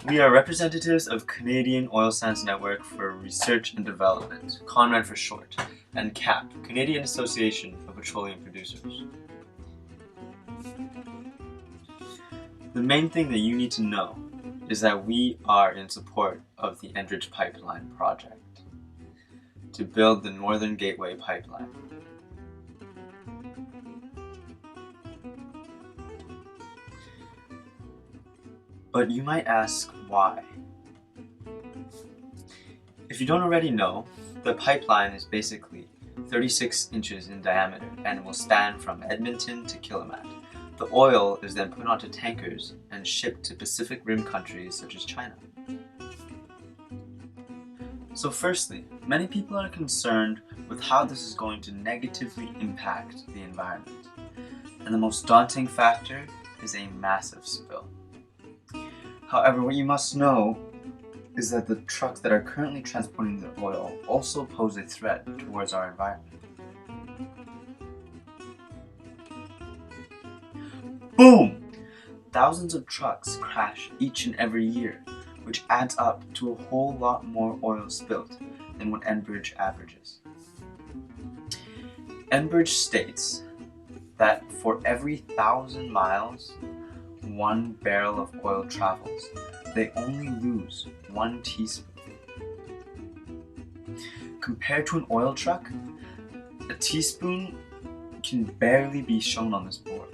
We are representatives of Canadian Oil Sands Network for Research and Development, CONRAD for short, and CAPP, Canadian Association of Petroleum Producers. The main thing that you need to know is that we are in support of the Enbridge pipeline project to build the Northern Gateway pipeline. But you might ask why. If you don't already know, the pipeline is basically 36 inches in diameter and will span from Edmonton to Kitimat. The oil is then put onto tankers and shipped to Pacific Rim countries such as China. So firstly, many people are concerned with how this is going to negatively impact the environment. And the most daunting factor is a massive spill. However, what you must know is that the trucks that are currently transporting the oil also pose a threat towards our environment. Boom! Thousands of trucks crash each and every year, which adds up to a whole lot more oil spilled than what Enbridge averages. Enbridge states that for every 1,000 miles, 1 barrel of oil travels, they only lose 1 teaspoon. Compared to an oil truck, a teaspoon can barely be shown on this board.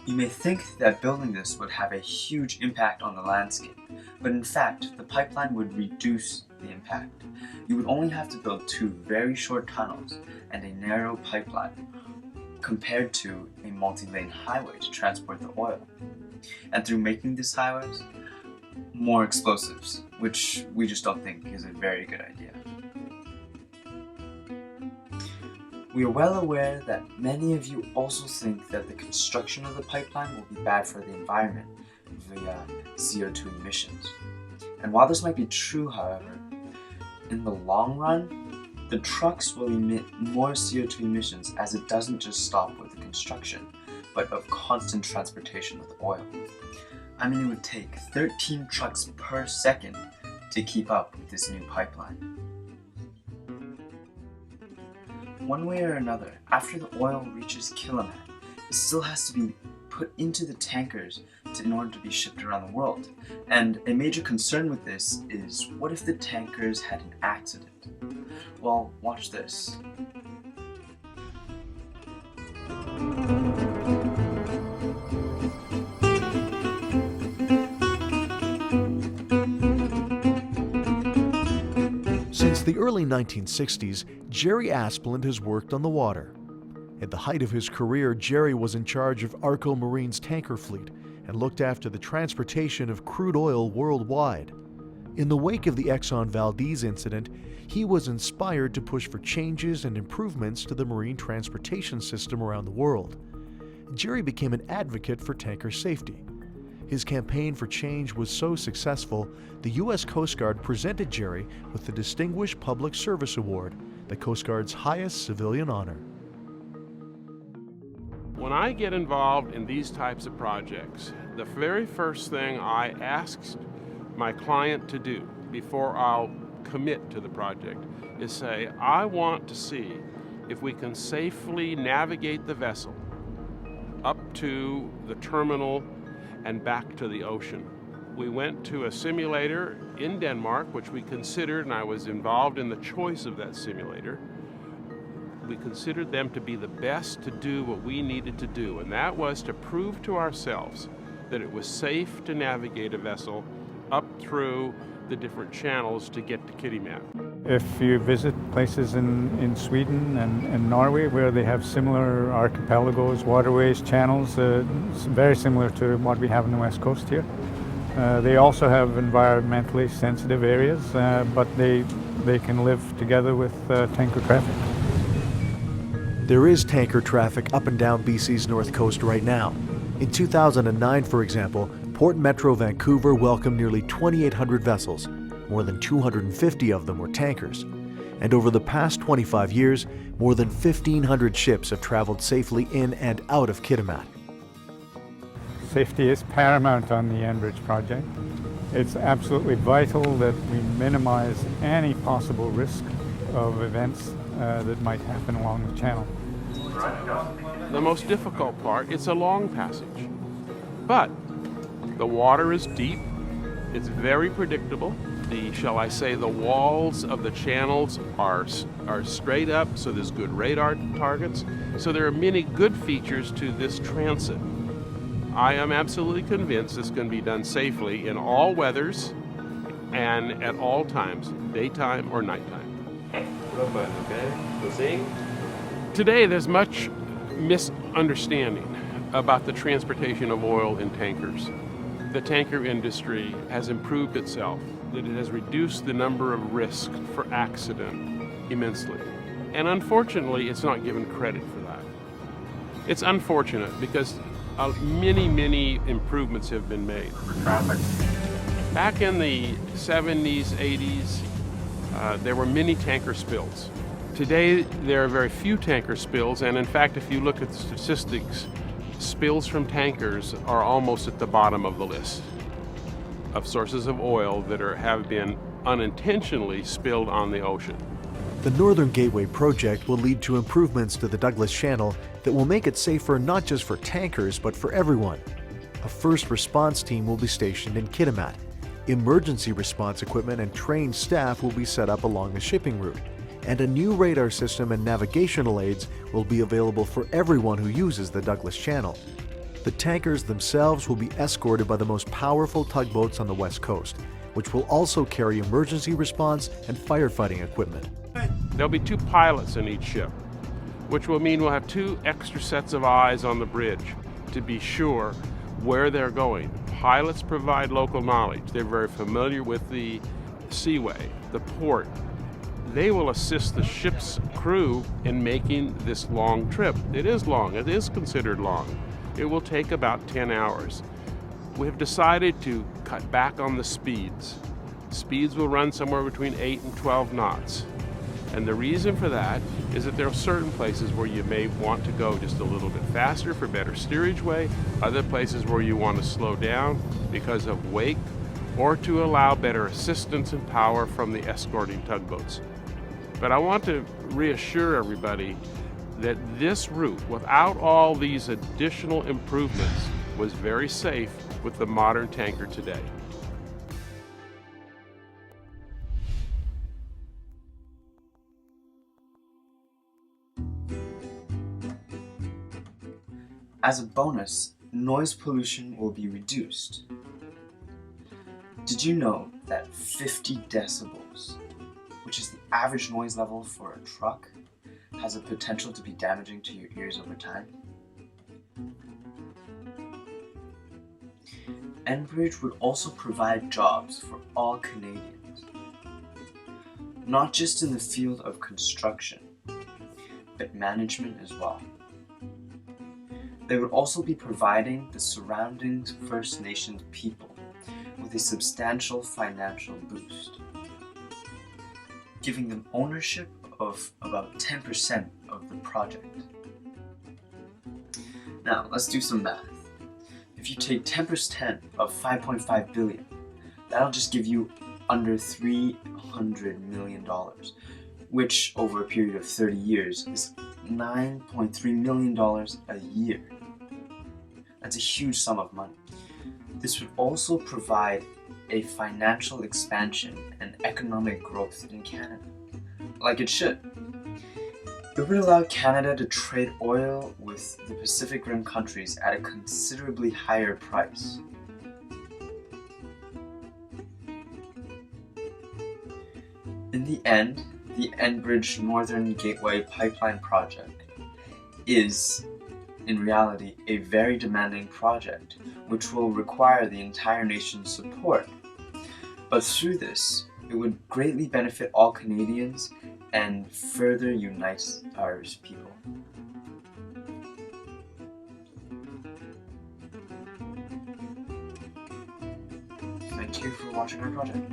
You may think that building this would have a huge impact on the landscape, but in fact, the pipeline would reduce the impact. You would only have to build 2 very short tunnels and a narrow pipeline, compared to a multi-lane highway to transport the oil. And through making these highways, more explosives, which we just don't think is a very good idea. We are well aware that many of you also think that the construction of the pipeline will be bad for the environment via CO2 emissions. And while this might be true, however, in the long run, the trucks will emit more CO2 emissions as it doesn't just stop with the construction, but of constant transportation of the oil. I mean, it would take 13 trucks per second to keep up with this new pipeline. One way or another, after the oil reaches Kitimat, it still has to be put into the tankers in order to be shipped around the world. And a major concern with this is, what if the tankers had an accident? Well, watch this. Since the early 1960s, Jerry Asplund has worked on the water. At the height of his career, Jerry was in charge of Arco Marine's tanker fleet and looked after the transportation of crude oil worldwide. In the wake of the Exxon Valdez incident, he was inspired to push for changes and improvements to the marine transportation system around the world. Jerry became an advocate for tanker safety. His campaign for change was so successful, the U.S. Coast Guard presented Jerry with the Distinguished Public Service Award, the Coast Guard's highest civilian honor. When I get involved in these types of projects, the very first thing I ask my client to do before I'll commit to the project is say, I want to see if we can safely navigate the vessel up to the terminal and back to the ocean. We went to a simulator in Denmark, which we considered, and I was involved in the choice of that simulator. We considered them to be the best to do what we needed to do, and that was to prove to ourselves that it was safe to navigate a vessel up through the different channels to get to Kitimat. If you visit places in Sweden and Norway where they have similar archipelagos, waterways, channels, it's very similar to what we have on the west coast here. They also have environmentally sensitive areas, but they can live together with tanker traffic. There is tanker traffic up and down BC's north coast right now. In 2009, for example, Port Metro Vancouver welcomed nearly 2,800 vessels. More than 250 of them were tankers. And over the past 25 years, more than 1,500 ships have traveled safely in and out of Kitimat. Safety is paramount on the Enbridge project. It's absolutely vital that we minimize any possible risk of events that might happen along the channel. The most difficult part, it's a long passage. But the water is deep, it's very predictable. Shall I say, the walls of the channels are straight up, so there's good radar targets. So there are many good features to this transit. I am absolutely convinced this can be done safely in all weathers and at all times, daytime or nighttime. Today there's much misunderstanding about the transportation of oil in tankers. The tanker industry has improved itself, that it has reduced the number of risks for accident immensely. And unfortunately, it's not given credit for that. It's unfortunate because many improvements have been made. Back in the 70s, 80s, there were many tanker spills. Today, there are very few tanker spills, and in fact, if you look at the statistics, spills from tankers are almost at the bottom of the list of sources of oil that have been unintentionally spilled on the ocean. The Northern Gateway project will lead to improvements to the Douglas Channel that will make it safer not just for tankers, but for everyone. A first response team will be stationed in Kitimat. Emergency response equipment and trained staff will be set up along the shipping route. And a new radar system and navigational aids will be available for everyone who uses the Douglas Channel. The tankers themselves will be escorted by the most powerful tugboats on the West Coast, which will also carry emergency response and firefighting equipment. There'll be 2 pilots in each ship, which will mean we'll have 2 extra sets of eyes on the bridge to be sure where they're going. Pilots provide local knowledge. They're very familiar with the seaway, the port. They will assist the ship's crew in making this long trip. It is long, it is considered long. It will take about 10 hours. We have decided to cut back on the speeds. Speeds will run somewhere between 8 and 12 knots. And the reason for that is that there are certain places where you may want to go just a little bit faster for better steerage way, other places where you want to slow down because of wake, or to allow better assistance and power from the escorting tugboats. But I want to reassure everybody that this route, without all these additional improvements, was very safe with the modern tanker today. As a bonus, noise pollution will be reduced. Did you know that 50 decibels, which is the average noise level for a truck, has a potential to be damaging to your ears over time? Enbridge would also provide jobs for all Canadians, not just in the field of construction, but management as well. They would also be providing the surrounding First Nations people with a substantial financial boost, giving them ownership of about 10% of the project. Now, let's do some math. If you take 10% of 5.5 billion, that'll just give you under $300 million, which over a period of 30 years is $9.3 million a year. That's a huge sum of money. This would also provide a financial expansion and economic growth in Canada, like it should. It would allow Canada to trade oil with the Pacific Rim countries at a considerably higher price. In the end, the Enbridge Northern Gateway Pipeline project is, in reality, a very demanding project, which will require the entire nation's support. But through this, it would greatly benefit all Canadians and further unite our people. you for watching our project.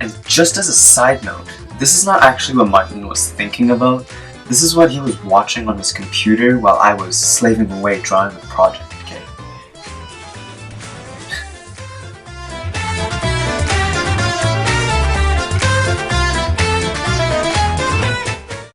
And just as a side note, this is not actually what Martin was thinking about. This is what he was watching on his computer while I was slaving away drawing the project.